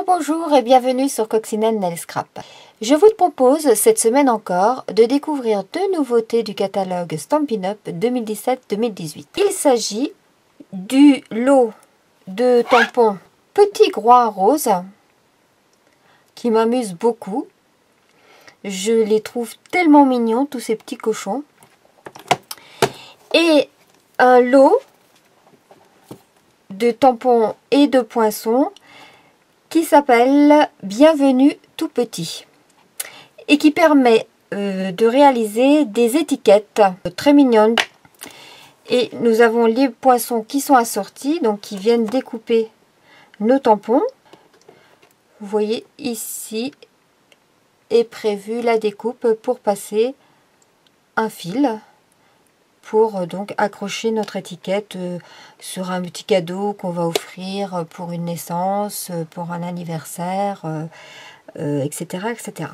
Bonjour et bienvenue sur Coccinelle Nail Scrap. Je vous propose cette semaine encore de découvrir deux nouveautés du catalogue Stampin' Up 2017-2018. Il s'agit du lot de tampons Petit Groin Rose qui m'amuse beaucoup. Je les trouve tellement mignons, tous ces petits cochons. Et un lot de tampons et de poinçons qui s'appelle Bienvenue tout petit et qui permet de réaliser des étiquettes très mignonnes. Et nous avons les poinçons qui sont assortis, donc qui viennent découper nos tampons. Vous voyez ici est prévue la découpe pour passer un fil pour donc accrocher notre étiquette sur un petit cadeau qu'on va offrir pour une naissance, pour un anniversaire, etc., etc.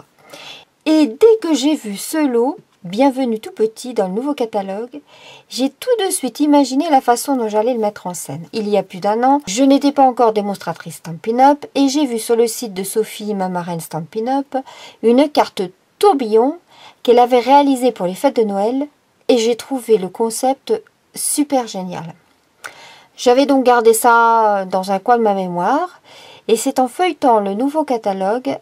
Et dès que j'ai vu ce lot, Bienvenue tout petit dans le nouveau catalogue, j'ai tout de suite imaginé la façon dont j'allais le mettre en scène. Il y a plus d'un an, je n'étais pas encore démonstratrice Stampin' Up et j'ai vu sur le site de Sophie, ma marraine Stampin' Up, une carte tourbillon qu'elle avait réalisée pour les fêtes de Noël et j'ai trouvé le concept super génial. J'avais donc gardé ça dans un coin de ma mémoire et c'est en feuilletant le nouveau catalogue,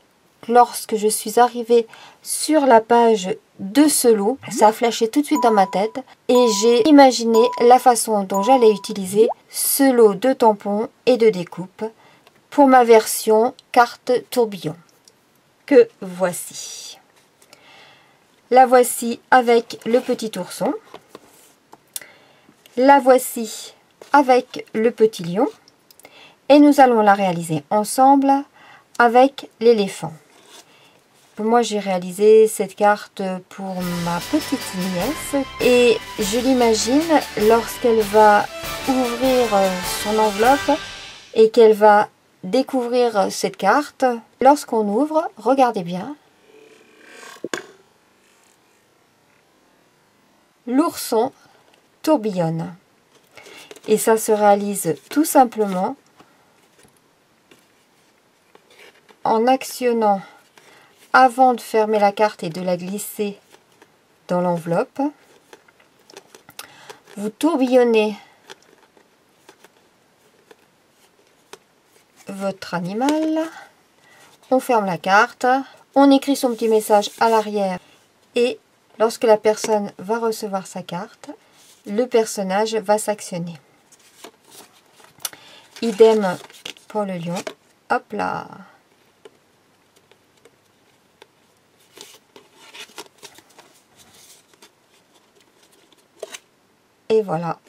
lorsque je suis arrivée sur la page de ce lot, ça a flashé tout de suite dans ma tête et j'ai imaginé la façon dont j'allais utiliser ce lot de tampons et de découpe pour ma version carte tourbillon que voici. La voici avec le petit ourson, la voici avec le petit lion et nous allons la réaliser ensemble avec l'éléphant. Moi, j'ai réalisé cette carte pour ma petite nièce et je l'imagine lorsqu'elle va ouvrir son enveloppe et qu'elle va découvrir cette carte. Lorsqu'on ouvre, regardez bien, l'ourson tourbillonne. Et ça se réalise tout simplement en actionnant avant de fermer la carte et de la glisser dans l'enveloppe. Vous tourbillonnez votre animal, on ferme la carte, on écrit son petit message à l'arrière et lorsque la personne va recevoir sa carte, le personnage va s'actionner. Idem pour le lion. Hop là! Et voilà.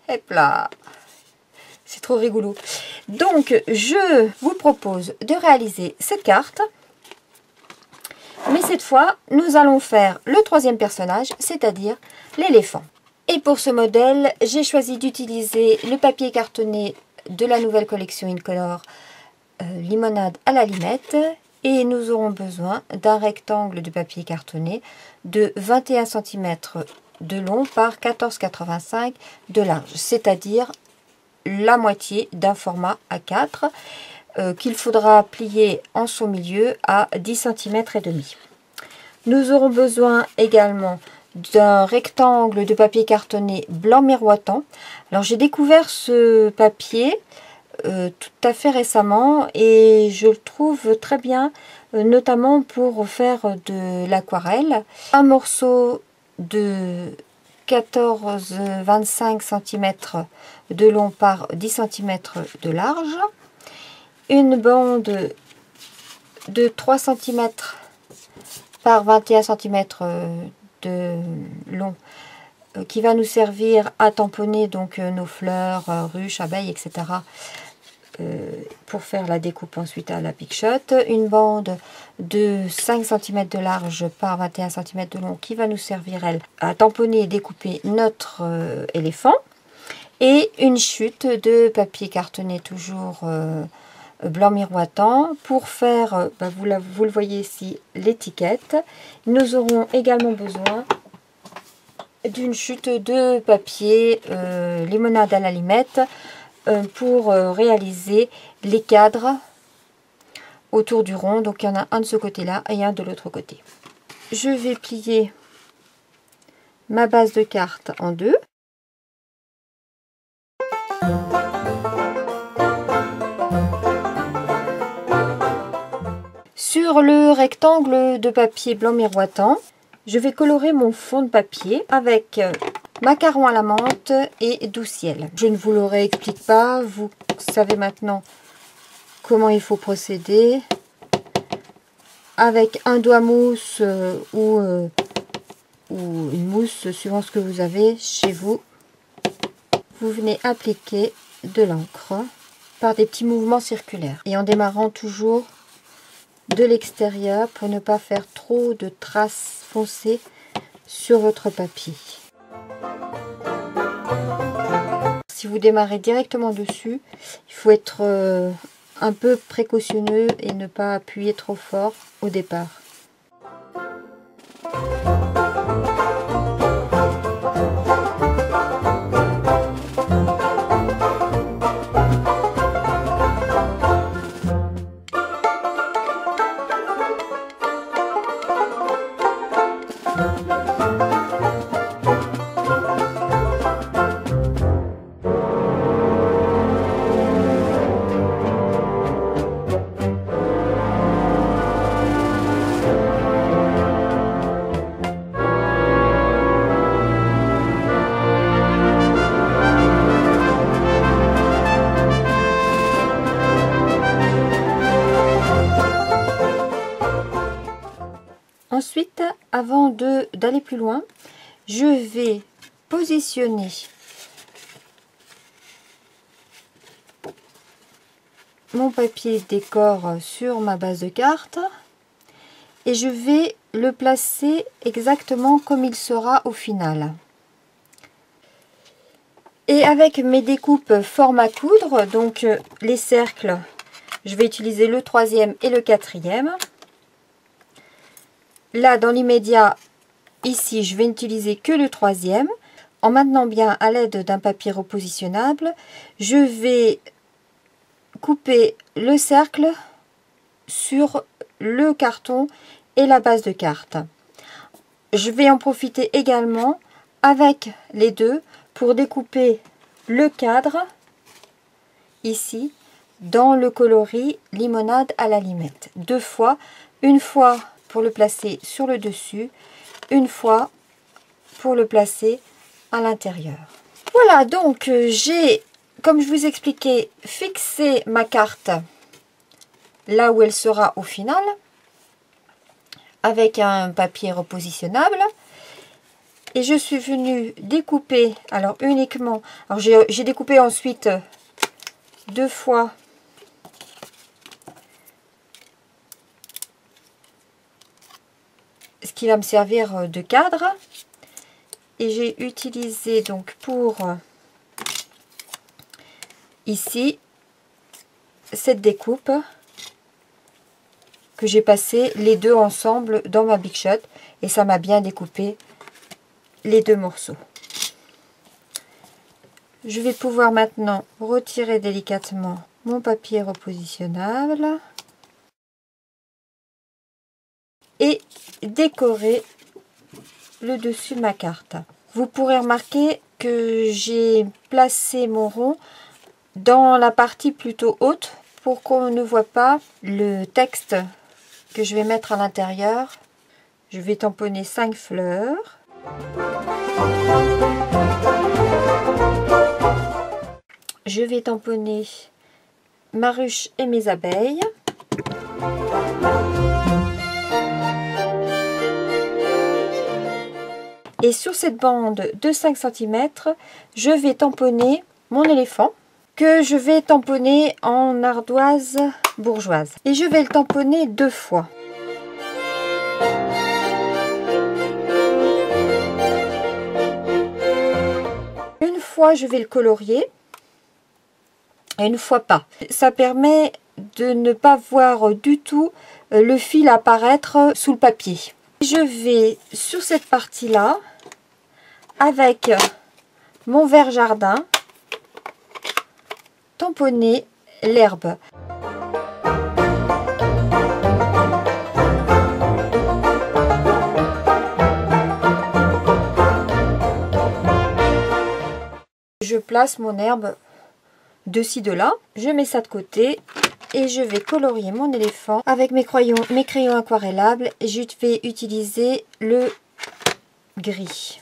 Hop là. C'est trop rigolo. Donc, je vous propose de réaliser cette carte. Mais cette fois, nous allons faire le troisième personnage, c'est-à-dire l'éléphant. Et pour ce modèle, j'ai choisi d'utiliser le papier cartonné de la nouvelle collection Incolor Limonade à la limette. Et nous aurons besoin d'un rectangle de papier cartonné de 21 cm de long par 14,85 de large, c'est-à-dire la moitié d'un format A4 qu'il faudra plier en son milieu à 10 cm et demi. Nous aurons besoin également d'un rectangle de papier cartonné blanc miroitant. Alors j'ai découvert ce papier tout à fait récemment et je le trouve très bien, notamment pour faire de l'aquarelle. Un morceau de 14,25 cm de long par 10 cm de large, une bande de 3 cm par 21 cm de long qui va nous servir à tamponner donc nos fleurs, ruches, abeilles, etc. Pour faire la découpe ensuite à la Pic Shot. Une bande de 5 cm de large par 21 cm de long qui va nous servir, elle, à tamponner et découper notre éléphant. Et une chute de papier cartonné toujours blanc miroitant pour faire, vous le voyez ici, l'étiquette. Nous aurons également besoin d'une chute de papier limonade à la limette pour réaliser les cadres autour du rond. Donc il y en a un de ce côté-là et un de l'autre côté. Je vais plier ma base de carte en deux. Sur le rectangle de papier blanc miroitant, je vais colorer mon fond de papier avec macaron à la menthe et doux ciel. Je ne vous le réexplique pas, vous savez maintenant comment il faut procéder. Avec un doigt mousse ou une mousse, suivant ce que vous avez chez vous, vous venez appliquer de l'encre par des petits mouvements circulaires. Et en démarrant toujours de l'extérieur pour ne pas faire trop de traces foncées sur votre papier. Si vous démarrez directement dessus, il faut être un peu précautionneux et ne pas appuyer trop fort au départ. Ensuite, avant d'aller plus loin, je vais positionner mon papier décor sur ma base de carte et je vais le placer exactement comme il sera au final. Et avec mes découpes forme à coudre, donc les cercles, je vais utiliser le 3e et le 4e. Là, dans l'immédiat, ici, je vais n'utiliser que le 3e. En maintenant bien à l'aide d'un papier repositionnable, je vais couper le cercle sur le carton et la base de carte. Je vais en profiter également avec les deux pour découper le cadre, ici, dans le coloris limonade à la limette. Deux fois, une fois pour le placer sur le dessus, une fois pour le placer à l'intérieur. Voilà, donc j'ai, comme je vous expliquais, fixé ma carte là où elle sera au final avec un papier repositionnable et je suis venue découper, alors uniquement, alors j'ai découpé ensuite deux fois ce qui va me servir de cadre et j'ai utilisé donc pour ici cette découpe que j'ai passé les deux ensemble dans ma Big Shot et ça m'a bien découpé les deux morceaux. Je vais pouvoir maintenant retirer délicatement mon papier repositionnable et décorer le dessus de ma carte. Vous pourrez remarquer que j'ai placé mon rond dans la partie plutôt haute pour qu'on ne voit pas le texte que je vais mettre à l'intérieur. Je vais tamponner 5 fleurs. Je vais tamponner ma ruche et mes abeilles. Et sur cette bande de 5 cm, je vais tamponner mon éléphant que je vais tamponner en ardoise bourgeoise. Et je vais le tamponner deux fois. Une fois, je vais le colorier et une fois pas. Ça permet de ne pas voir du tout le fil apparaître sous le papier. Je vais sur cette partie-là, avec mon vert jardin, tamponner l'herbe. Je place mon herbe de ci de là, je mets ça de côté et je vais colorier mon éléphant avec mes crayons aquarellables. Je vais utiliser le gris.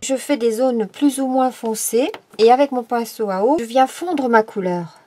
Je fais des zones plus ou moins foncées et avec mon pinceau à eau, je viens fondre ma couleur.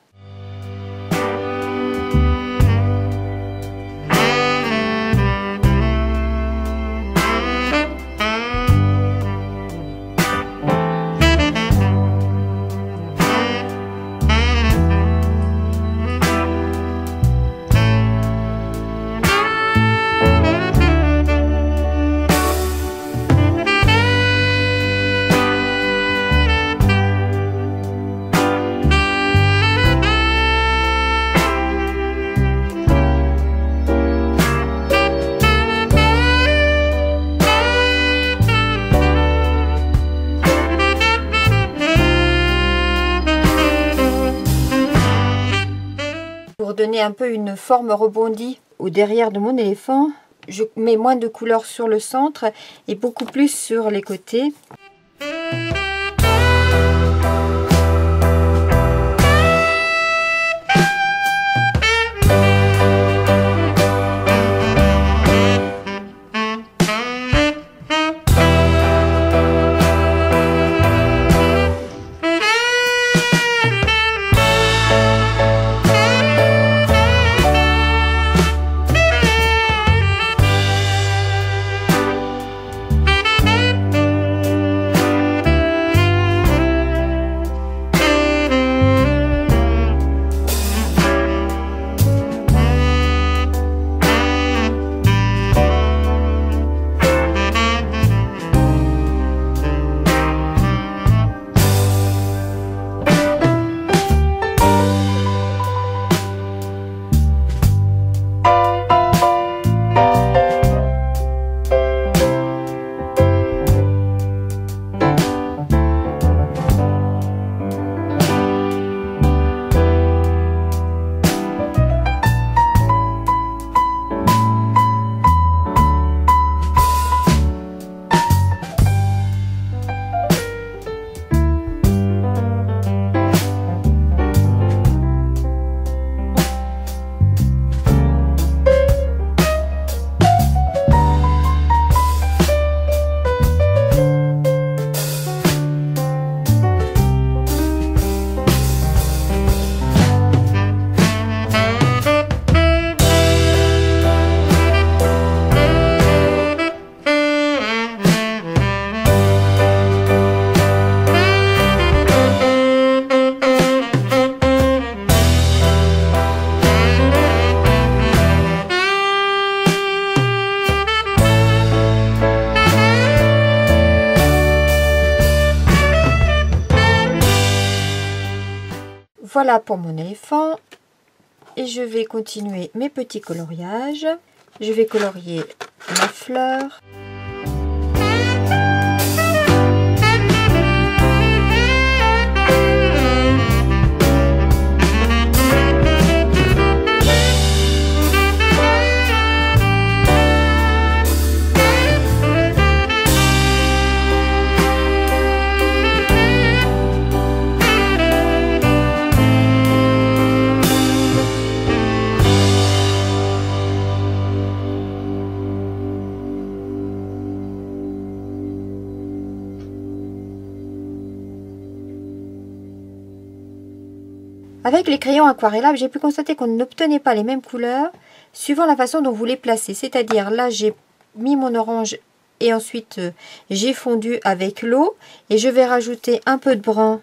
Pour donner un peu une forme rebondie au derrière de mon éléphant, je mets moins de couleur sur le centre et beaucoup plus sur les côtés. Voilà pour mon éléphant et je vais continuer mes petits coloriages. Je vais colorier ma fleur. Avec les crayons aquarellables, j'ai pu constater qu'on n'obtenait pas les mêmes couleurs suivant la façon dont vous les placez. C'est-à-dire, là, j'ai mis mon orange et ensuite j'ai fondu avec l'eau. Et je vais rajouter un peu de brun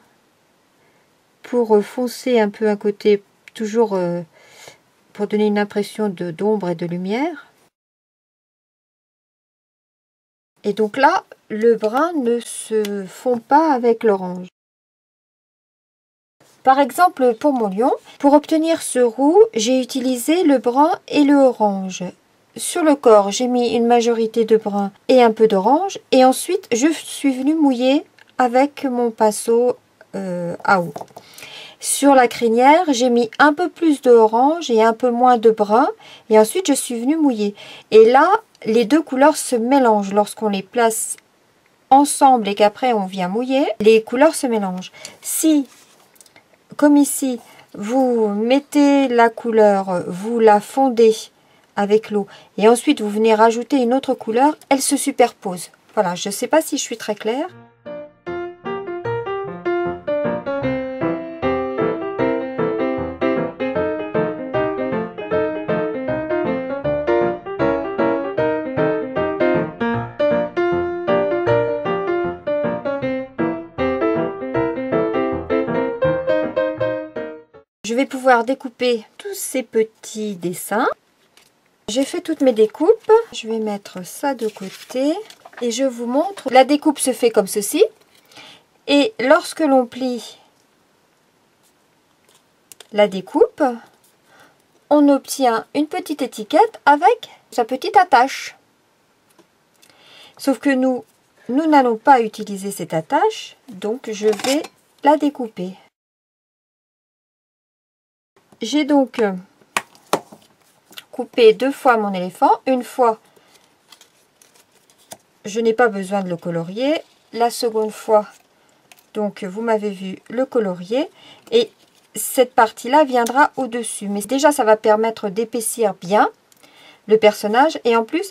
pour foncer un peu un côté, toujours pour donner une impression d'ombre et de lumière. Et donc là, le brun ne se fond pas avec l'orange. Par exemple, pour mon lion, pour obtenir ce roux, j'ai utilisé le brun et le orange. Sur le corps, j'ai mis une majorité de brun et un peu d'orange. Et ensuite, je suis venue mouiller avec mon pinceau à eau. Sur la crinière, j'ai mis un peu plus d'orange et un peu moins de brun. Et ensuite, je suis venue mouiller. Et là, les deux couleurs se mélangent lorsqu'on les place ensemble et qu'après on vient mouiller. Les couleurs se mélangent. Si, comme ici, vous mettez la couleur, vous la fondez avec l'eau et ensuite vous venez rajouter une autre couleur, elle se superpose. Voilà, je ne sais pas si je suis très claire. Je vais pouvoir découper tous ces petits dessins. J'ai fait toutes mes découpes. Je vais mettre ça de côté et je vous montre. La découpe se fait comme ceci. Et lorsque l'on plie la découpe, on obtient une petite étiquette avec sa petite attache. Sauf que nous n'allons pas utiliser cette attache, donc je vais la découper. J'ai donc coupé deux fois mon éléphant. Une fois, je n'ai pas besoin de le colorier. La seconde fois, donc vous m'avez vu le colorier. Et cette partie-là viendra au-dessus. Mais déjà, ça va permettre d'épaissir bien le personnage. Et en plus,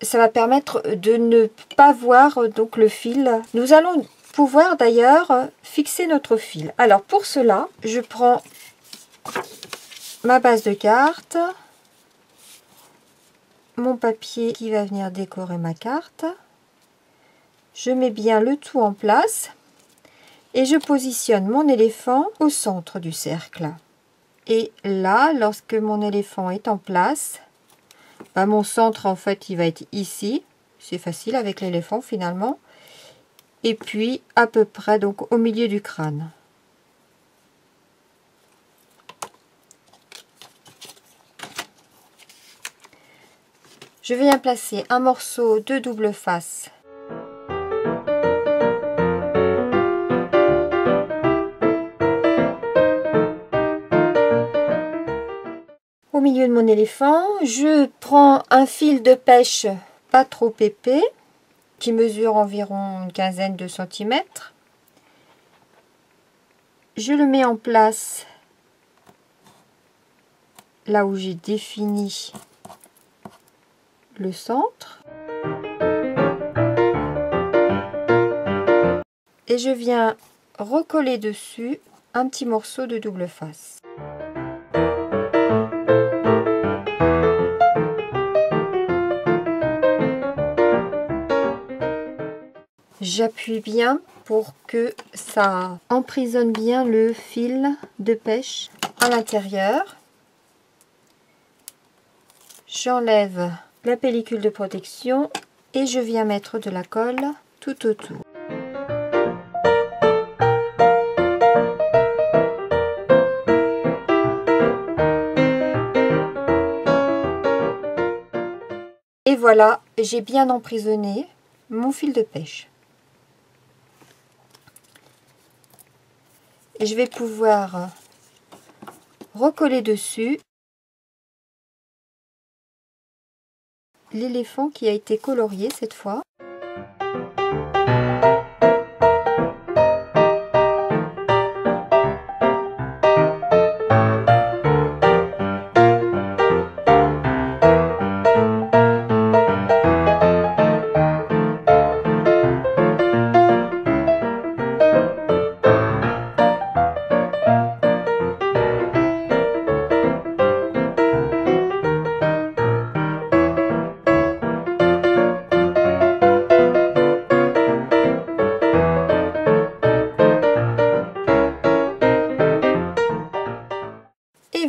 ça va permettre de ne pas voir donc le fil. Nous allons pouvoir d'ailleurs fixer notre fil. Alors pour cela, je prends ma base de carte, mon papier qui va venir décorer ma carte. Je mets bien le tout en place et je positionne mon éléphant au centre du cercle. Et là, lorsque mon éléphant est en place, mon centre en fait il va être ici. C'est facile avec l'éléphant finalement. Et puis à peu près donc au milieu du crâne. Je viens placer un morceau de double face au milieu de mon éléphant. Je prends un fil de pêche pas trop épais qui mesure environ une quinzaine de centimètres. Je le mets en place là où j'ai défini le centre et je viens recoller dessus un petit morceau de double face. J'appuie bien pour que ça emprisonne bien le fil de pêche à l'intérieur. J'enlève la pellicule de protection et je viens mettre de la colle tout autour. Et voilà, j'ai bien emprisonné mon fil de pêche. Et je vais pouvoir recoller dessus l'éléphant qui a été colorié cette fois.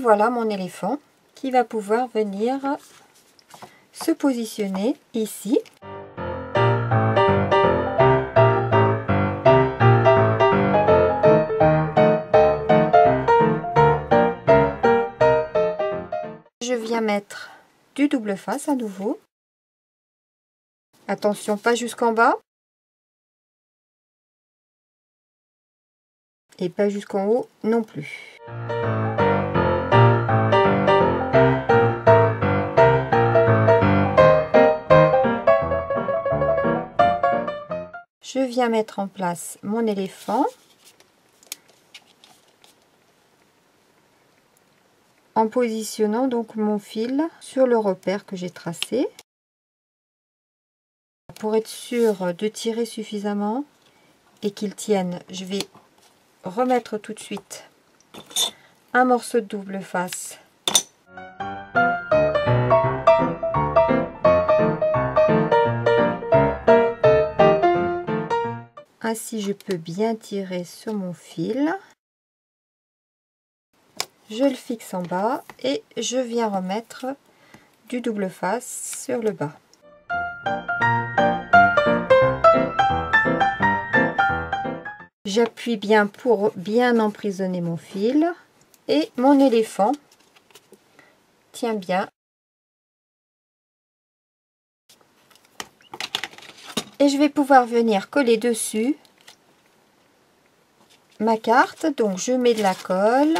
voilà mon éléphant qui va pouvoir venir se positionner ici. Je viens mettre du double face à nouveau. Attention, pas jusqu'en bas. Et pas jusqu'en haut non plus. Je viens mettre en place mon éléphant. En positionnant donc mon fil sur le repère que j'ai tracé. Pour être sûr de tirer suffisamment et qu'il tienne, je vais remettre tout de suite un morceau de double face. Ainsi, je peux bien tirer sur mon fil. Je le fixe en bas et je viens remettre du double face sur le bas. J'appuie bien pour bien emprisonner mon fil et mon éléphant tient bien. Et je vais pouvoir venir coller dessus ma carte. Donc je mets de la colle.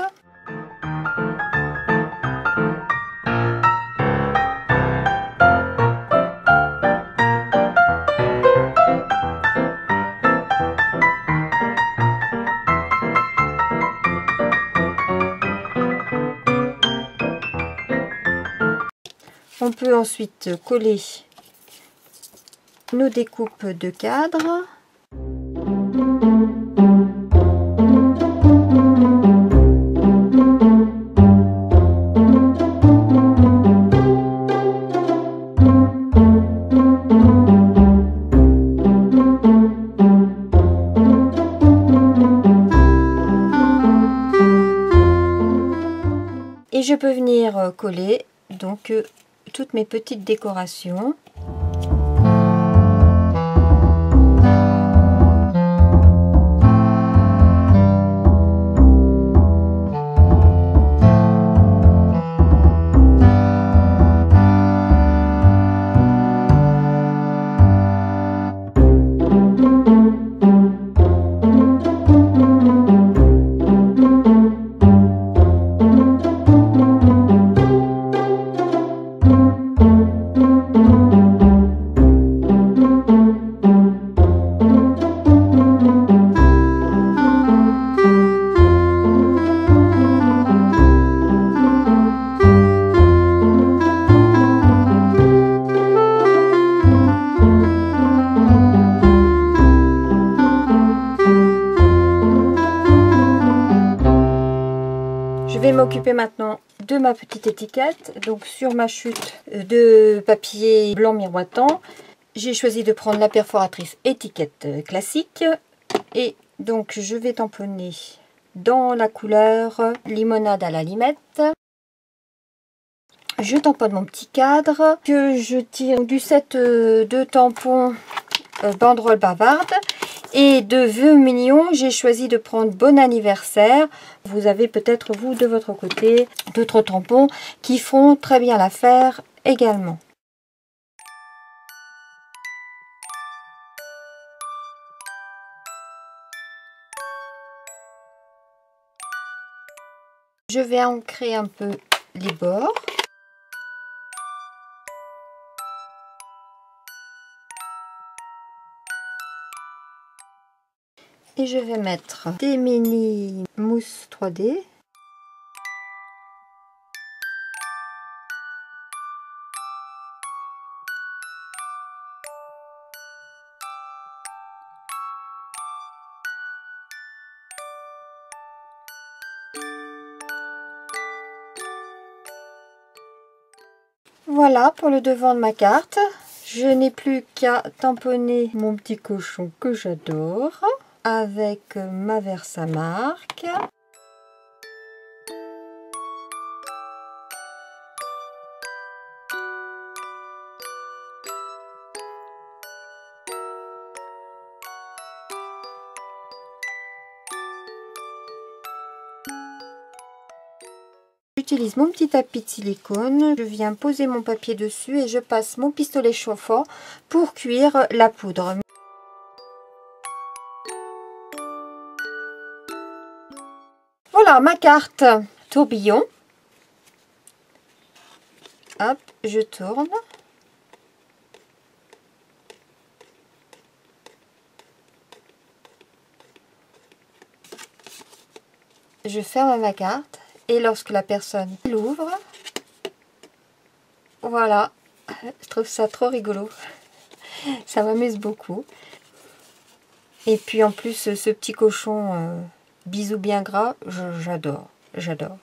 On peut ensuite coller nos découpes de cadres. Et je peux venir coller donc toutes mes petites décorations. Je vais m'occuper maintenant de ma petite étiquette. Donc sur ma chute de papier blanc miroitant, j'ai choisi de prendre la perforatrice étiquette classique. Et donc je vais tamponner dans la couleur limonade à la limette. Je tamponne mon petit cadre que je tire du set de tampons banderole bavarde. Et de vœux mignons, j'ai choisi de prendre bon anniversaire. Vous avez peut-être, vous, de votre côté, d'autres tampons qui font très bien l'affaire également. Je vais ancrer un peu les bords. Et je vais mettre des mini mousse 3D. Voilà pour le devant de ma carte. Je n'ai plus qu'à tamponner mon petit cochon que j'adore avec ma Versamark. j'utilise mon petit tapis de silicone. Je viens poser mon papier dessus et je passe mon pistolet chauffant pour cuire la poudre. Voilà ma carte tourbillon. Hop, je tourne. Je ferme ma carte et lorsque la personne l'ouvre, voilà, je trouve ça trop rigolo. Ça m'amuse beaucoup. Et puis en plus, ce petit cochon bisou bien gras, j'adore, j'adore.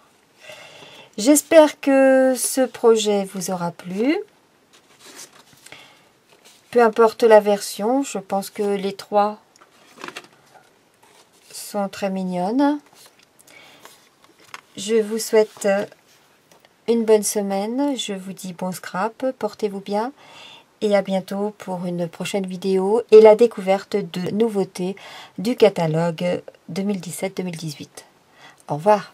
J'espère que ce projet vous aura plu. Peu importe la version, je pense que les trois sont très mignonnes. Je vous souhaite une bonne semaine. Je vous dis bon scrap, portez-vous bien. Et à bientôt pour une prochaine vidéo et la découverte de nouveautés du catalogue 2017-2018. Au revoir.